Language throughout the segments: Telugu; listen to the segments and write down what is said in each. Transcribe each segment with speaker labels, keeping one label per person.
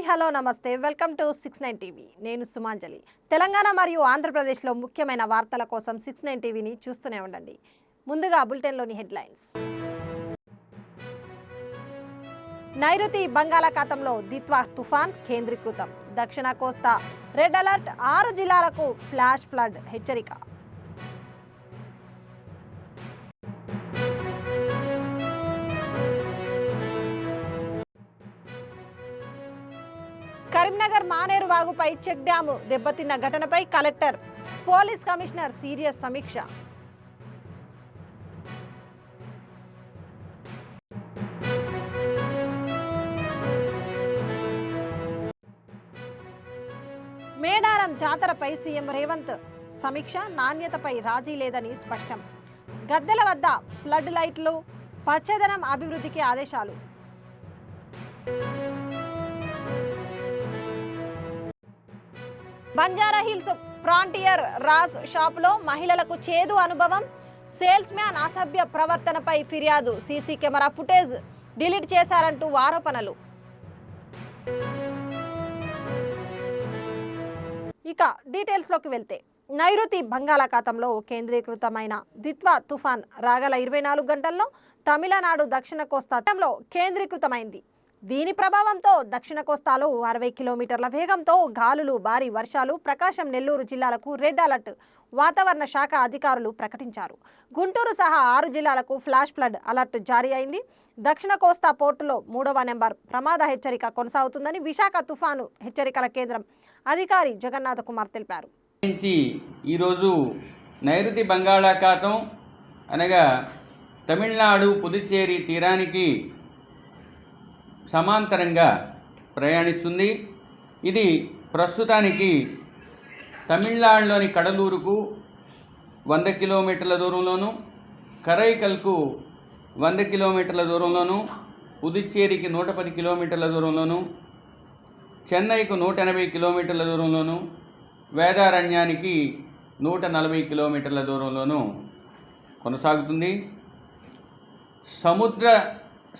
Speaker 1: హలో నమస్తే వెల్కమ్ టు 69 టీవీ నేను సుమాంజలి తెలంగాణ మరియు ఆంధ్రప్రదేశ్లో ముఖ్యమైన వార్తల కోసం 69 టీవీని చూస్తూనే ఉండండి ముందుగా బులెటిన్లోని హెడ్లైన్స్ నైరుతి బంగాళాఖాతంలో దిత్వా తుఫాన్ కేంద్రీకృతం దక్షిణ కోస్తా రెడ్ అలర్ట్ 6 జిల్లాలకు ఫ్లాష్ ఫ్లడ్ హెచ్చరిక కరీంనగర్ మానేరు వాగుపై చెక్ డ్యాము దెబ్బతిన్న ఘటనపై కలెక్టర్ పోలీస్ కమిషనర్ సీరియస్ సమీక్ష మేడారం జాతరపై సీఎం రేవంత్ సమీక్ష నాణ్యతపై రాజీ లేదని స్పష్టం గద్దెల వద్ద ఫ్లడ్ లైట్లు పచ్చదనం అభివృద్ధికి ఆదేశాలు బంజారా హిల్స్ ఫ్రాంటియర్ రాజ్ షాపులో మహిళలకు చేదు అనుభవం సేల్స్ మ్యాన్ అసభ్య ప్రవర్తనపై ఫిర్యాదు సీసీ కెమెరా ఫుటేజ్ డిలీట్ చేశారంటూ ఆరోపణలు ఇక డీటెయిల్స్లోకి వెళ్తే నైరుతి బంగాళాఖాతంలో కేంద్రీకృతమైన దిత్వా తుఫాన్ రాగల 24 గంటల్లో తమిళనాడు దక్షిణ కోస్తాలో కేంద్రీకృతమైంది దీని ప్రభావంతో దక్షిణ కోస్తాలో 60 కిలోమీటర్ల వేగంతో గాలులు భారీ వర్షాలు ప్రకాశం నెల్లూరు జిల్లాలకు రెడ్ అలర్ట్ వాతావరణ శాఖ అధికారులు ప్రకటించారు గుంటూరు సహా 6 జిల్లాలకు ఫ్లాష్ ఫ్లడ్ అలర్ట్ జారీ అయింది దక్షిణ కోస్తా పోర్టులో 3వ నెంబర్ ప్రమాద హెచ్చరిక కొనసాగుతుందని విశాఖ తుఫాను హెచ్చరికల కేంద్రం అధికారి జగన్నాథ్ కుమార్ తెలిపారు
Speaker 2: ఈరోజు నైరుతి బంగాళాఖాతం అనగా తమిళనాడు పుదుచ్చేరి తీరానికి సమాంతరంగా ప్రయాణిస్తుంది ఇది ప్రస్తుతానికి తమిళనాడులోని కడలూరుకు 100 కిలోమీటర్ల దూరంలోను కరైకల్కు 100 కిలోమీటర్ల దూరంలోను పుదుచ్చేరికి 110 కిలోమీటర్ల దూరంలోను చెన్నైకు 180 కిలోమీటర్ల దూరంలోను వేదారణ్యానికి 140 కిలోమీటర్ల దూరంలోను కొనసాగుతుంది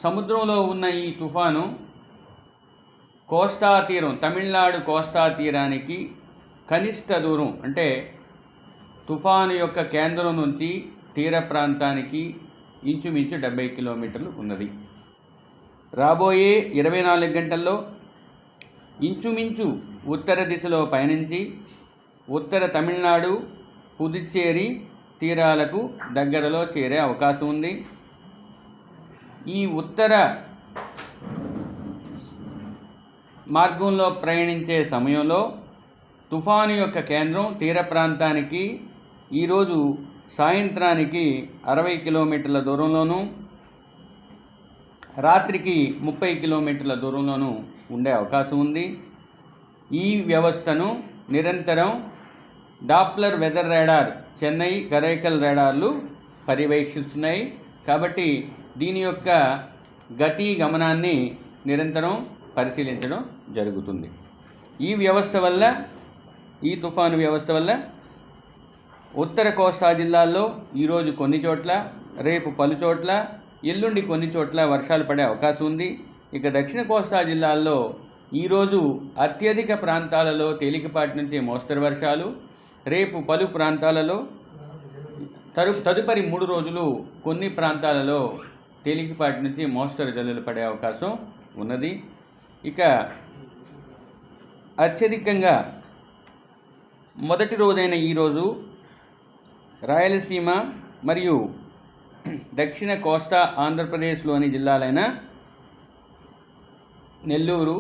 Speaker 2: సముద్రంలో ఉన్న ఈ తుఫాను కోస్తా తీరం తమిళనాడు కోస్తా తీరానికి కనిష్ట దూరం అంటే తుఫాను యొక్క కేంద్రం నుంచి తీర ప్రాంతానికి ఇంచుమించు 70 కిలోమీటర్లు ఉన్నది రాబోయే 24 గంటల్లో ఇంచుమించు ఉత్తర దిశలో పయనించి ఉత్తర తమిళనాడు పుదుచ్చేరి తీరాలకు దగ్గరలో చేరే అవకాశం ఉంది ఈ ఉత్తర మార్గంలో ప్రయాణించే సమయంలో తుఫాను యొక్క కేంద్రం తీర ప్రాంతానికి ఈరోజు సాయంత్రానికి 60 కిలోమీటర్ల దూరంలోనూ రాత్రికి 30 కిలోమీటర్ల దూరంలోనూ ఉండే అవకాశం ఉంది ఈ వ్యవస్థను నిరంతరం Doppler weather radar Chennai Karaikal రాడార్లు పర్యవేక్షిస్తున్నాయి కాబట్టి దీని యొక్క గతి గమనాన్ని నిరంతరం పరిశీలించడం జరుగుతుంది ఈ వ్యవస్థ వల్ల ఈ తుఫాను వ్యవస్థ వల్ల ఉత్తర కోస్తా జిల్లాల్లో ఈరోజు కొన్ని చోట్ల రేపు పలు చోట్ల ఎల్లుండి కొన్ని చోట్ల వర్షాలు పడే అవకాశం ఉంది ఇక దక్షిణ కోస్తా జిల్లాల్లో ఈరోజు అత్యధిక ప్రాంతాలలో తేలికపాటి నుంచి మోస్తరు వర్షాలు రేపు పలు ప్రాంతాలలో తదుపరి 3 రోజులు కొన్ని ప్రాంతాలలో తేలికపాటి నుంచి మోస్తరు జల్లులు పడే అవకాశం ఉన్నది ఇక అత్యధికంగా మొదటి రోజైన ఈరోజు రాయలసీమ మరియు దక్షిణ కోస్తా ఆంధ్రప్రదేశ్లోని జిల్లాలైన నెల్లూరు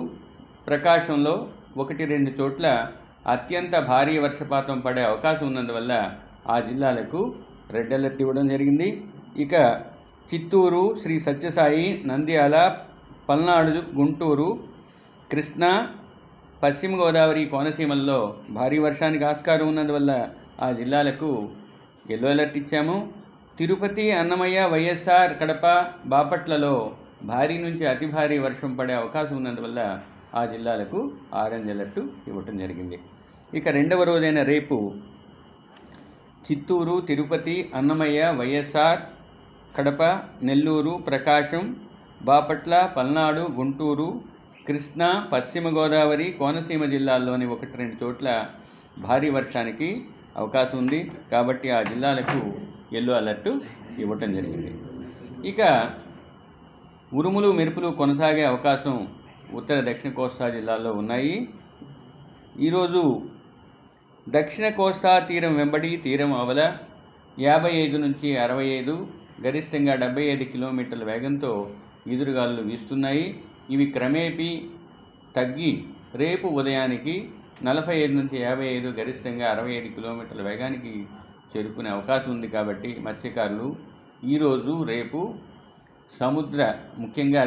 Speaker 2: ప్రకాశంలో 1-2 చోట్ల అత్యంత భారీ వర్షపాతం పడే అవకాశం ఉన్నందువల్ల ఆ జిల్లాలకు రెడ్ అలర్ట్ ఇవ్వడం జరిగింది ఇక చిత్తూరు శ్రీ సత్యసాయి నంద్యాల పల్నాడు గుంటూరు కృష్ణా పశ్చిమ గోదావరి కోనసీమల్లో భారీ వర్షానికి ఆస్కారం ఉన్నందువల్ల ఆ జిల్లాలకు ఎల్లో అలర్ట్ ఇచ్చాము తిరుపతి అన్నమయ్య వైఎస్ఆర్ కడప బాపట్లలో భారీ నుంచి అతి భారీ వర్షం పడే అవకాశం ఉన్నందువల్ల ఆ జిల్లాలకు ఆరెంజ్ అలర్ట్ ఇవ్వటం జరిగింది ఇక రెండవ రోజైన రేపు చిత్తూరు తిరుపతి అన్నమయ్య వైఎస్ఆర్ కడప నెల్లూరు ప్రకాశం బాపట్ల పల్నాడు గుంటూరు కృష్ణా, పశ్చిమ గోదావరి, కోనసీమ జిల్లాల్లోని 1-2 చోట్ల భారీ వర్షానికి అవకాశం ఉంది. కాబట్టి ఆ జిల్లాలకు యెల్లో అలర్ట్ ఇవ్వటం జరిగింది. ఇక ఉరుములు మెరుపులు కొనసాగే అవకాశం ఉత్తర దక్షిణ కోస్తా జిల్లాల్లో ఉన్నాయి. ఈరోజు దక్షిణ కోస్తా తీరం వెంబడి తీరం అవల 55 నుంచి 65, గరిష్టంగా 75 కిలోమీటర్ల వేగంతో ఈదురుగాలులు వీస్తున్నాయి. ఇవి క్రమేపీ తగ్గి రేపు ఉదయానికి 45 నుంచి 55, గరిష్టంగా 65 కిలోమీటర్ల వేగానికి చేరుకునే అవకాశం ఉంది. కాబట్టి మత్స్యకారులు ఈరోజు రేపు సముద్ర ముఖ్యంగా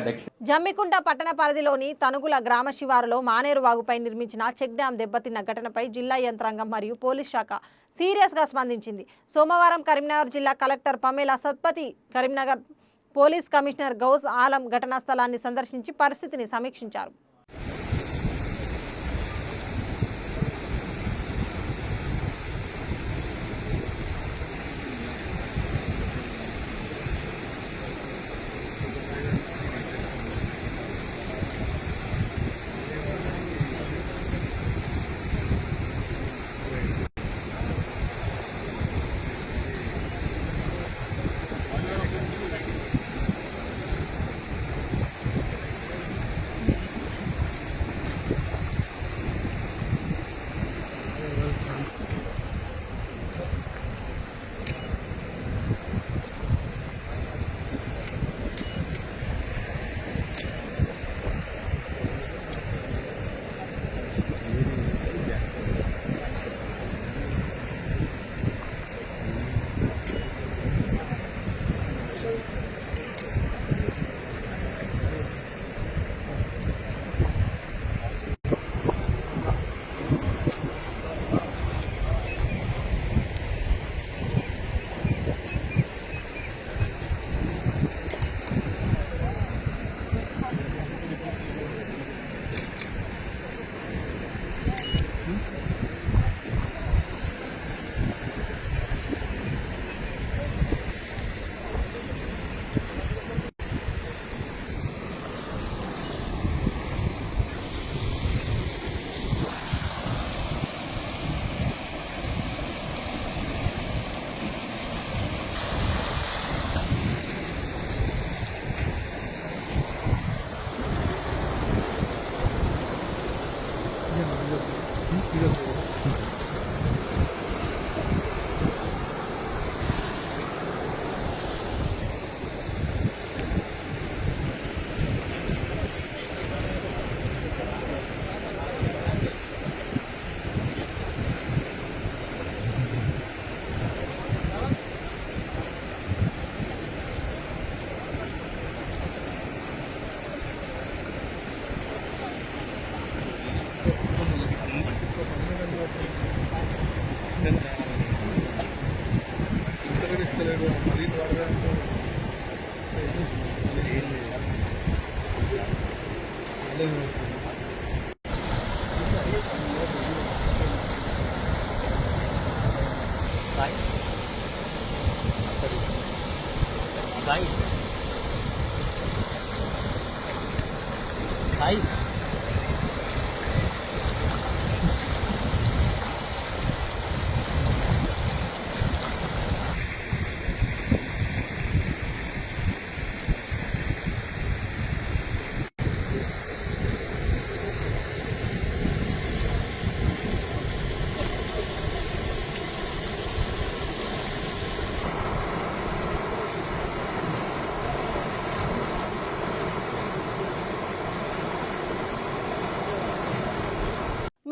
Speaker 1: జమ్మికుంట పట్టణ పరిధిలోని తనుగుల గ్రామ శివారులో మానేరు వాగుపై నిర్మించిన చెక్ డ్యాం దెబ్బతిన్న ఘటనపై జిల్లా యంత్రాంగం మరియు పోలీస్ శాఖ సీరియస్గా స్పందించింది. సోమవారం కరీంనగర్ జిల్లా collector Pamela Satpathy, Karimnagar police commissioner Ghouse Alam ఘటనా స్థలాన్ని సందర్శించి పరిస్థితిని సమీక్షించారు.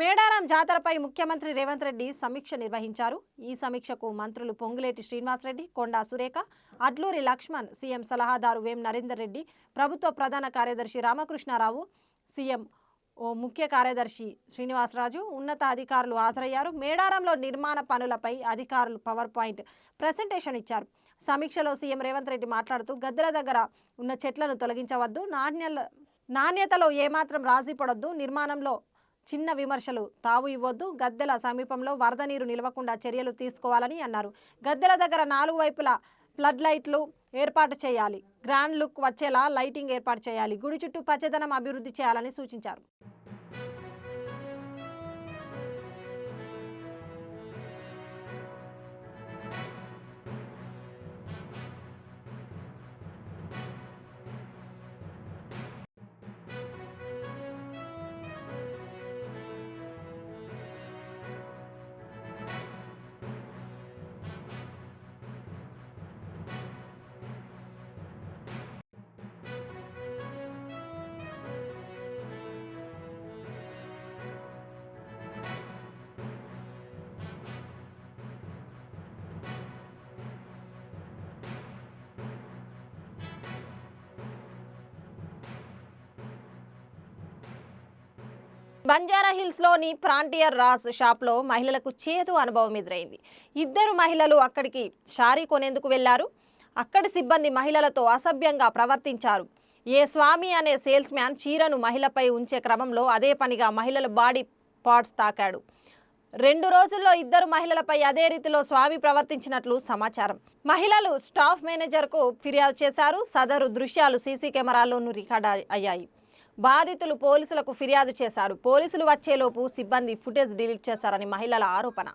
Speaker 1: మేడారం జాతరపై ముఖ్యమంత్రి రేవంత్ రెడ్డి సమీక్ష నిర్వహించారు. ఈ సమీక్షకు మంత్రులు పొంగులేటి శ్రీనివాసరెడ్డి, కొండా సురేఖ, అడ్లూరి లక్ష్మణ్, సీఎం సలహాదారు వేం నరేందర్ రెడ్డి, ప్రభుత్వ ప్రధాన కార్యదర్శి రామకృష్ణారావు, సీఎం ముఖ్య కార్యదర్శి శ్రీనివాసరాజు, ఉన్నతాధికారులు హాజరయ్యారు. మేడారంలో నిర్మాణ పనులపై అధికారులు పవర్ పాయింట్ ప్రెజెంటేషన్ ఇచ్చారు. సమీక్షలో సీఎం రేవంత్ రెడ్డి మాట్లాడుతూ గద్దెల దగ్గర ఉన్న చెట్లను తొలగించవద్దు, నాణ్యతలో ఏమాత్రం రాజీ పడొద్దు, నిర్మాణంలో చిన్న విమర్శలు తావు ఇవ్వొద్దు, గద్దెల సమీపంలో వరద నీరు నిలవకుండా చర్యలు తీసుకోవాలని అన్నారు. గద్దెల దగ్గర 4 వైపులా ఫ్లడ్ లైట్లు ఏర్పాటు చేయాలి, గ్రాండ్ లుక్ వచ్చేలా లైటింగ్ ఏర్పాటు చేయాలి, గుడి చుట్టూ పచ్చదనం అభివృద్ధి చేయాలని సూచించారు. బంజారా హిల్స్లోని ఫ్రాంటియర్ రాస్ షాప్లో మహిళలకు చేదు అనుభవం ఎదురైంది. ఇద్దరు మహిళలు అక్కడికి శారీ కొనేందుకు వెళ్లారు. అక్కడి సిబ్బంది మహిళలతో అసభ్యంగా ప్రవర్తించారు. ఏ స్వామి అనే సేల్స్ మ్యాన్ చీరను మహిళపై ఉంచే క్రమంలో అదే పనిగా మహిళల బాడీ పార్ట్స్ తాకాడు. 2 రోజుల్లో ఇద్దరు మహిళలపై అదే రీతిలో స్వామి ప్రవర్తించినట్లు సమాచారం. మహిళలు స్టాఫ్ మేనేజర్కు ఫిర్యాదు చేశారు. సదరు దృశ్యాలు సీసీ కెమెరాల్లోనూ రికార్డ్ అయ్యాయి. బాధితులు పోలీసులకు ఫిర్యాదు చేశారు. పోలీసులు వచ్చేలోపు సిబ్బంది ఫుటేజ్ డిలీట్ చేశారని మహిళల ఆరోపణ.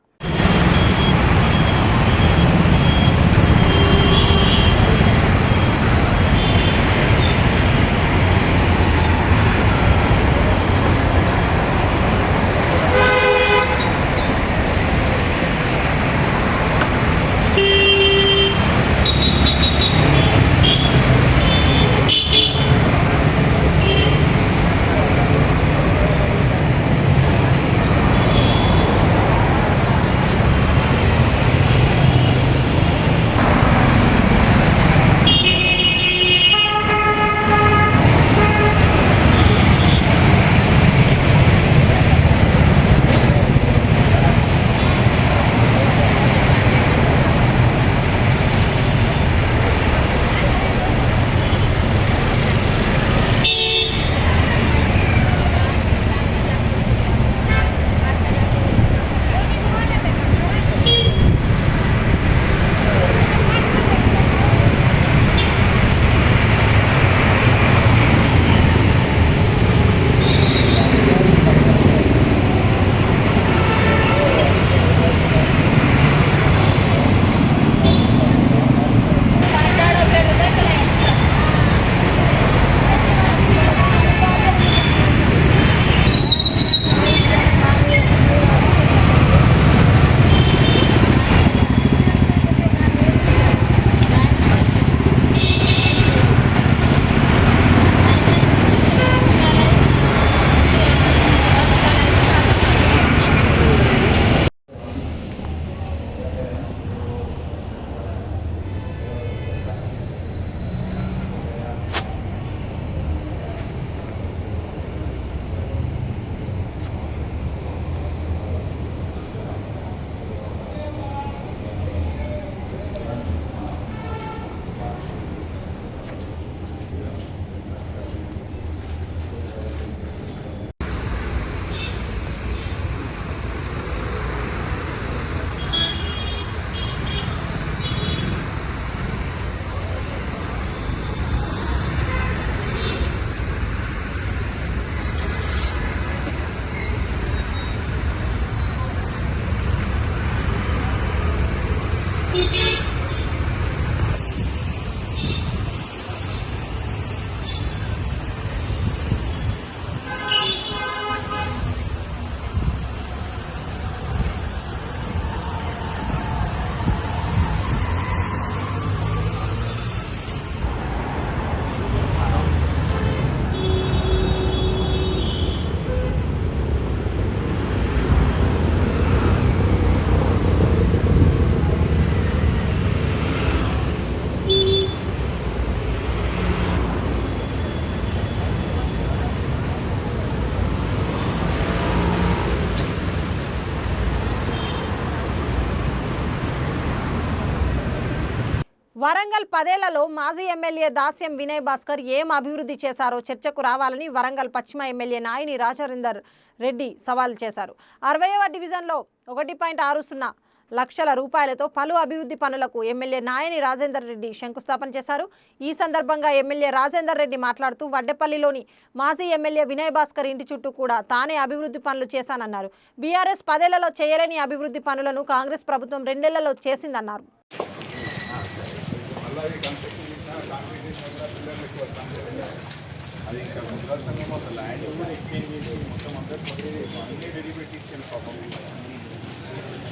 Speaker 1: వరంగల్ 10 ఏళ్లలో మాజీ ఎమ్మెల్యే దాస్యం వినయ్ భాస్కర్ ఏం అభివృద్ధి చేశారో చర్చకు రావాలని వరంగల్ పశ్చిమ ఎమ్మెల్యే నాయని రాజేందర్ రెడ్డి సవాల్ చేశారు. 60వ డివిజన్లో 1.60 లక్షల రూపాయలతో పలు అభివృద్ధి పనులకు ఎమ్మెల్యే నాయని రాజేందర్ రెడ్డి శంకుస్థాపన చేశారు. ఈ సందర్భంగా ఎమ్మెల్యే రాజేందర్ రెడ్డి మాట్లాడుతూ వడ్డెపల్లిలోని మాజీ ఎమ్మెల్యే వినయ్ భాస్కర్ ఇంటి చుట్టూ కూడా తానే అభివృద్ధి పనులు చేశానన్నారు. బీఆర్ఎస్ 10 ఏళ్లలో చేయలేని అభివృద్ధి పనులను కాంగ్రెస్ ప్రభుత్వం 2 ఏళ్లలో చేసిందన్నారు.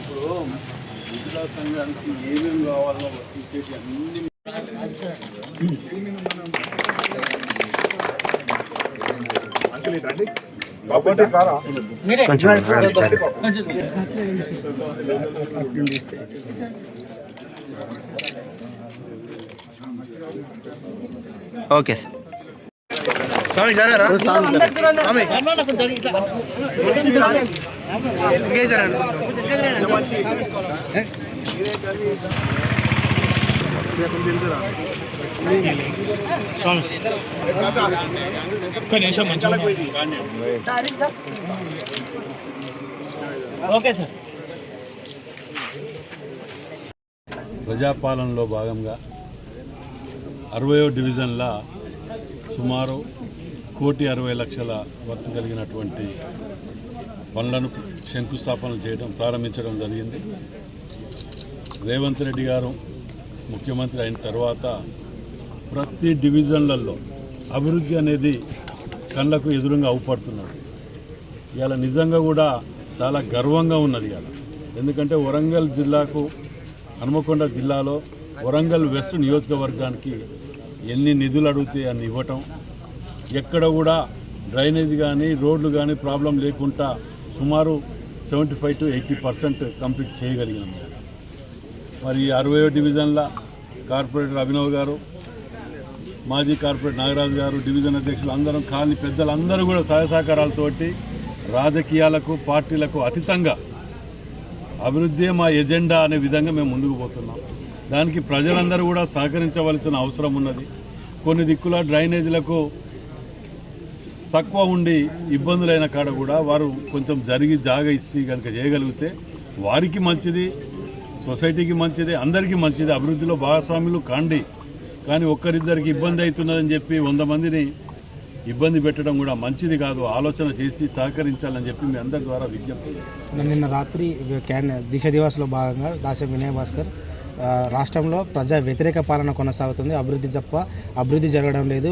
Speaker 3: ఇప్పుడు విద్యుత్ సంఘానికి ఏమేమి కావాలో వర్తించేటి అన్ని
Speaker 4: ఓకే సార్. స్వామి జరగరా స్వామి ఒక్క నిమిషం మంచిగా ఓకే సార్.
Speaker 3: ప్రజాపాలనలో భాగంగా 60వ డివిజన్ల సుమారు 1,60,00,000 వర్తు కలిగినటువంటి పనులను శంకుస్థాపన చేయడం ప్రారంభించడం జరిగింది. రేవంత్ రెడ్డి గారు ముఖ్యమంత్రి అయిన తర్వాత ప్రతి డివిజన్లలో అభివృద్ధి అనేది కళ్ళకు ఎదురుగా అవుపడుతున్నాడు. ఇవాళ నిజంగా కూడా చాలా గర్వంగా ఉన్నది ఇవాళ. ఎందుకంటే వరంగల్ జిల్లాకు హనుమకొండ జిల్లాలో వరంగల్ వెస్ట్ నియోజకవర్గానికి ఎన్ని నిధులు అడిగితే అన్ని ఇవ్వటం, ఎక్కడ కూడా డ్రైనేజ్ కానీ రోడ్లు కానీ ప్రాబ్లం లేకుండా సుమారు 75 to 80% కంప్లీట్ చేయగలిగినాం. మరి 60వ డివిజన్ల కార్పొరేటర్ అభినవ్ గారు, మాజీ కార్పొరేటర్ నాగరాజు గారు, డివిజన్ అధ్యక్షులు అందరం కాలనీ పెద్దలందరూ కూడా సహాయ సహకారాలతోటి రాజకీయాలకు పార్టీలకు అతీతంగా అభివృద్ధి మా ఎజెండా అనే విధంగా మేము ముందుకు పోతున్నాం. దానికి ప్రజలందరూ కూడా సహకరించవలసిన అవసరం ఉన్నది. కొన్ని దిక్కుల డ్రైనేజీలకు తక్కువ ఉండి ఇబ్బందులైన కాడ కూడా వారు కొంచెం జరిగి జాగ ఇచ్చి కనుక చేయగలిగితే వారికి మంచిది, సొసైటీకి మంచిది, అందరికీ మంచిది. అభివృద్ధిలో భాగస్వాములు కాండి. కానీ ఒక్కరిద్దరికి ఇబ్బంది అవుతున్నదని చెప్పి 100 మందిని ఇబ్బంది పెట్టడం కూడా మంచిది కాదు. ఆలోచన చేసి సహకరించాలని చెప్పి మీ అందరి ద్వారా విజ్ఞప్తి చేస్తాను.
Speaker 4: నిన్న రాత్రి దీక్ష దివాస్లో భాగంగా దాసరి వినయ్ భాస్కర్ రాష్ట్రంలో ప్రజా వ్యతిరేక పాలన కొనసాగుతుంది, అభివృద్ధి తప్ప అభివృద్ధి జరగడం లేదు,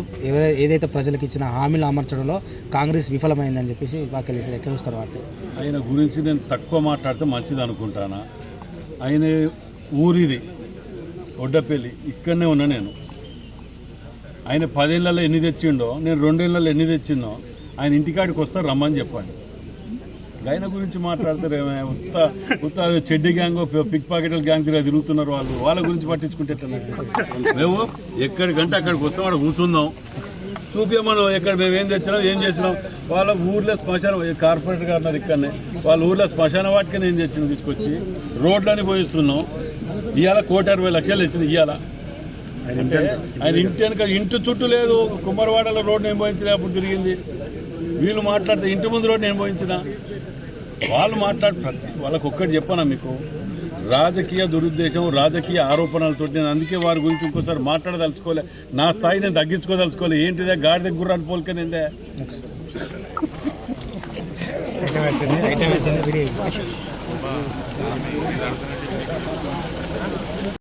Speaker 4: ఏదైతే ప్రజలకు ఇచ్చిన హామీలు అమర్చడంలో కాంగ్రెస్ విఫలమైందని చెప్పేసి వ్యాఖ్యలు చేశారు. ఎట్లా చూస్తారు వాటి?
Speaker 3: ఆయన గురించి నేను తక్కువ మాట్లాడితే మంచిది అనుకుంటానా. ఆయన ఊరిది వడ్డపల్లి, ఇక్కడనే ఉన్నా నేను. ఆయన 10 ఏళ్లలో ఎన్ని తెచ్చిండో, నేను 2 ఏళ్లలో ఎన్ని తెచ్చిందో ఆయన ఇంటికాడికి వస్తారు రమ్మని చెప్పండి. ఆయన గురించి మాట్లాడతారు. ఉత్త చెడ్డి గ్యాంగ్, పిక్ పాకెట్ల గ్యాంగ్ తిరుగుతున్నారు వాళ్ళు. వాళ్ళ గురించి పట్టించుకుంటే మేము ఎక్కడికంటే అక్కడికి వస్తాం, అక్కడ కూర్చుందాం, చూపించమను ఎక్కడ మేము ఏం తెచ్చినాం ఏం చేసినాం. వాళ్ళ ఊర్లో శ్మశానం, కార్పొరేటర్ గారు ఉన్నారు ఇక్కడనే, వాళ్ళ ఊర్లో శ్మశాన వాటికనే ఏం తెచ్చినాం తీసుకొచ్చి రోడ్లని పోయిస్తున్నాం. ఇవాళ 1,60,00,000 ఇచ్చింది ఇవాళ. అంటే ఆయన ఇంటి వెనక ఇంటి చుట్టూ లేదు, కుమ్మరవాడలో రోడ్డు నేను పోయించిన అప్పుడు తిరిగింది. వీళ్ళు మాట్లాడితే ఇంటి ముందు రోడ్డు నేను పోయించిన. వాళ్ళు వాళ్ళకు ఒక్కటి చెప్పనా మీకు, రాజకీయ దురుద్దేశం, రాజకీయ ఆరోపణలతో నేను అందుకే వారి గురించి ఇంకోసారి మాట్లాడదలుచుకోలే. నా స్థాయి నేను తగ్గించుకోదలుచుకోలే. ఏంటిదే గాడిద గుర్రాన్ని పోలికనేందే.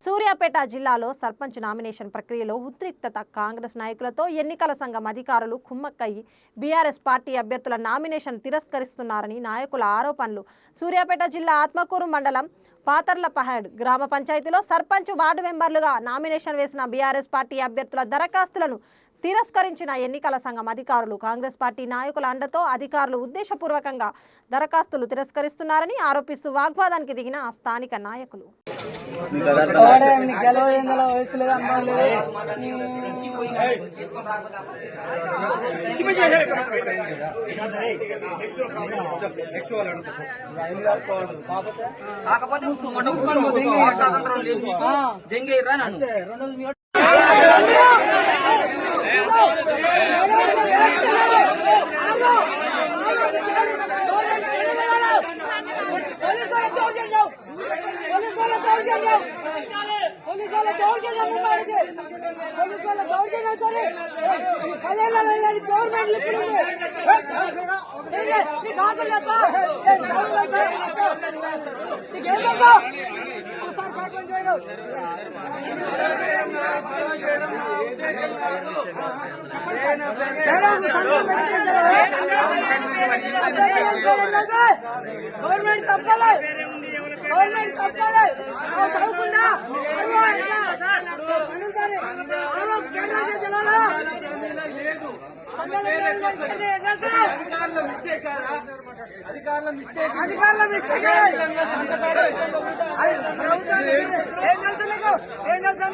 Speaker 1: సూర్యాపేట జిల్లాలో సర్పంచ్ నామినేషన్ ప్రక్రియలో ఉద్రిక్తత. కాంగ్రెస్ నాయకులతో ఎన్నికల సంఘం అధికారులు కుమ్మక్కయ్యి బీఆర్ఎస్ పార్టీ అభ్యర్థుల నామినేషన్ తిరస్కరిస్తున్నారని నాయకుల ఆరోపణలు. సూర్యాపేట జిల్లా ఆత్మకూరు మండలం పాతర్లపహాడ్ గ్రామ పంచాయతీలో సర్పంచ్, వార్డు మెంబర్లుగా నామినేషన్ వేసిన బీఆర్ఎస్ పార్టీ అభ్యర్థుల దరఖాస్తులను తిరస్కరించిన ఎన్నికల సంఘం అధికారులు. కాంగ్రెస్ పార్టీ నాయకుల అండతో అధికారులు ఉద్దేశపూర్వకంగా దరఖాస్తులు తిరస్కరిస్తున్నారని ఆరోపిస్తూ వాగ్వాదానికి దిగిన స్థానిక నాయకులు.
Speaker 5: Government తప్పాలి, government తప్పాలి. చదువుకుందా అధికారుల మిస్టేక్ ఏం తెలుసు నీకు? ఏం తెలుసు?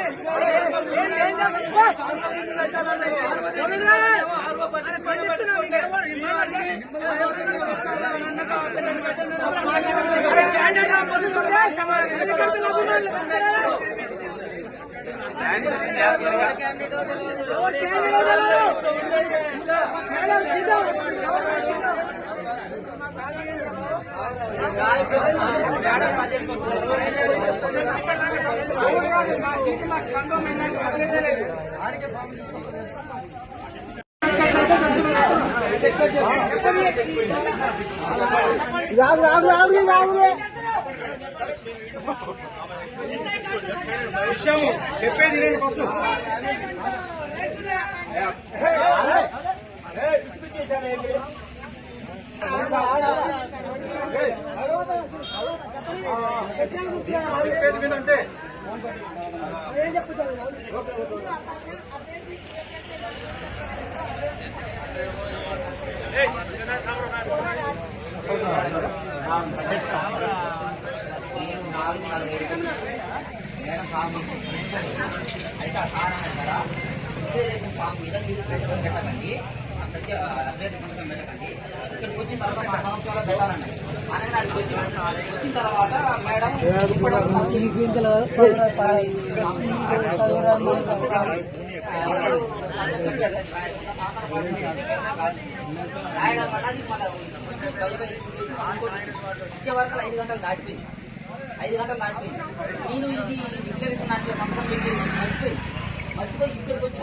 Speaker 5: చెప్పేది ఫస్ట్ చెప్పేది వినంతే.
Speaker 6: వచ్చిన తర్వాత మేడం ఇచ్చే వరకు 5 గంటలు దాటిపోయింది. 5 గంటలు దాటిపోయింది. నేను ఇది డిక్లరేషన్ నాకు సంతకం పెట్టి మర్చిపోయి ఇక్కడికి వచ్చి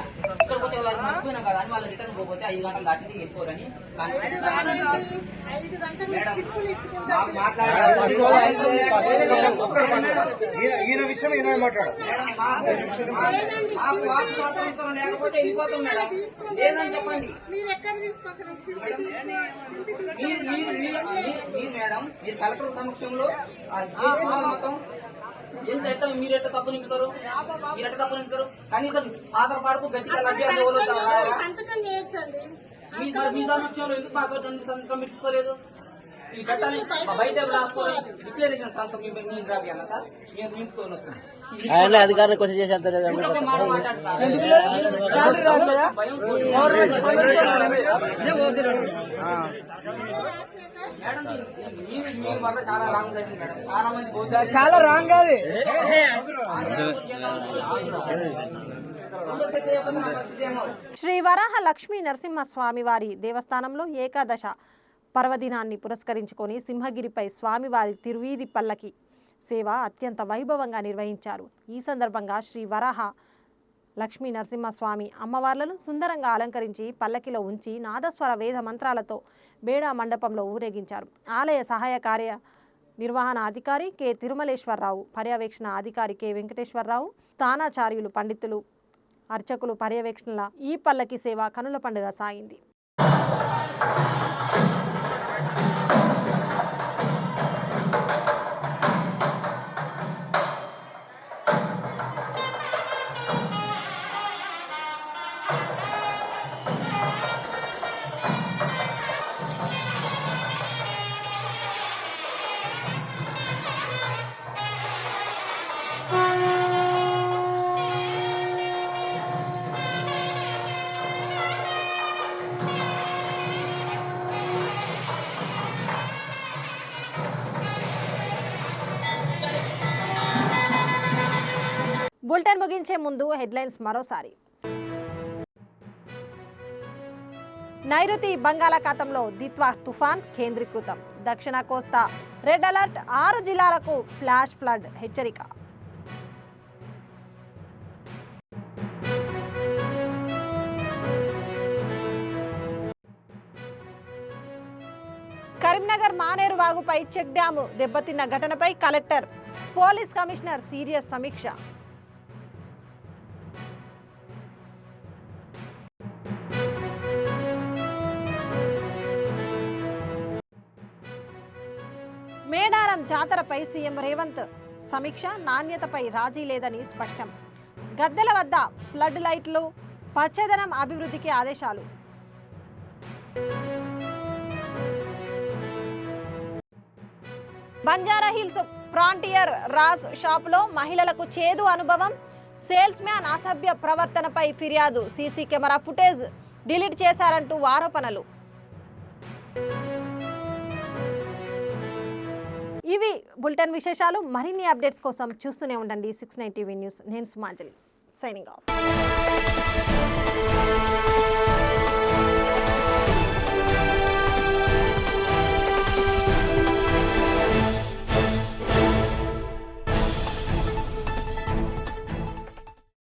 Speaker 6: మర్చిపోయినా కదా అని వాళ్ళు రిటర్న్ పోతే 5 గంటలు దాటింది వెళ్ళిపోరని
Speaker 5: ఈయన విషయం ఈయన మాట్లాడారు.
Speaker 6: లేకపోతే వెళ్ళిపోతాం మేడం. లేదని చెప్పండి మీరు మేడం. మీరు కలెక్టర్ సమక్షంలో మొత్తం ఎంత ఎట్ట మీరు ఎట్ట తప్పు నింపుతారు, మీరు ఎట్ట తప్పు నింపుతారు. కనీసం ఆధార్ కార్డుకు గట్టిగా మీ సమక్షంలో ఎందుకు మాకు సంతకం పెట్టుకోలేదు? ఈ చట్టాన్ని బయట రాసుకోవాలి. డిక్లరేషన్ సంతకం మీరు రాబి అన్న సార్ మేము నింపుకొని వస్తాం.
Speaker 7: అధికారులు క్వశ్చన్ చేసేస్తారు.
Speaker 6: మేడం మీ వల్ల చాలా రాంగ్ జరిగింది మేడం. చాలా మంది
Speaker 5: చాలా రాంగ్ కాదు.
Speaker 1: శ్రీ వరాహ లక్ష్మీ నరసింహస్వామి వారి దేవస్థానంలో ఏకాదశ పర్వదినాన్ని పురస్కరించుకొని సింహగిరిపై స్వామివారి తిరువీధి పల్లకి సేవ అత్యంత వైభవంగా నిర్వహించారు. ఈ సందర్భంగా శ్రీ వరాహ లక్ష్మీ నరసింహస్వామి అమ్మవార్లను సుందరంగా అలంకరించి పల్లకిలో ఉంచి నాదస్వర వేద మంత్రాలతో బేడా మండపంలో ఊరేగించారు. ఆలయ సహాయ కార్య నిర్వహణ అధికారి కె తిరుమలేశ్వరరావు, పర్యవేక్షణ అధికారి కె వెంకటేశ్వరరావు, స్థానాచార్యులు పండితులు అర్చకులు పర్యవేక్షణల ఈ పల్లకి సేవ కనుల పండుగ సాగింది. బులెటిన్ ముగించే ముందు హెడ్లైన్స్ మరోసారి. నైరుతి బంగాళాఖాతంలో దిత్వా తుఫాన్ కేంద్రీకృతం. దక్షిణ కోస్తా రెడ్ అలర్ట్, 6 జిల్లాలకు ఫ్లాష్ ఫ్లడ్ హెచ్చరిక. కరీంనగర్ మానేరు వాగుపై చెక్ డ్యాము దెబ్బతిన్న ఘటనపై కలెక్టర్ పోలీస్ కమిషనర్ సీరియస్ సమీక్ష. మేడారం జాతరపై సీఎం రేవంత్ సమీక్ష. నాణ్యతపై రాజీ లేదని స్పష్టం. గద్దెల వద్ద ఫ్లడ్ లైట్లు, పచ్చదనం అభివృద్ధికి ఆదేశాలు. బంజారాహిల్స్ ఫ్రాంటియర్ రాజ్ షాపులో మహిళలకు చేదు అనుభవం. సేల్స్ మ్యాన్ అసభ్య ప్రవర్తనపై ఫిర్యాదు. సీసీ కెమెరా ఫుటేజ్ డిలీట్ చేశారంటూ ఆరోపణలు. ఇవి బులెటిన్ విశేషాలు. మరిన్ని అప్డేట్స్ కోసం చూస్తూనే ఉండండి 69 టీవీ న్యూస్. నేను సుమాంజలి, సైనింగ్ ఆఫ్.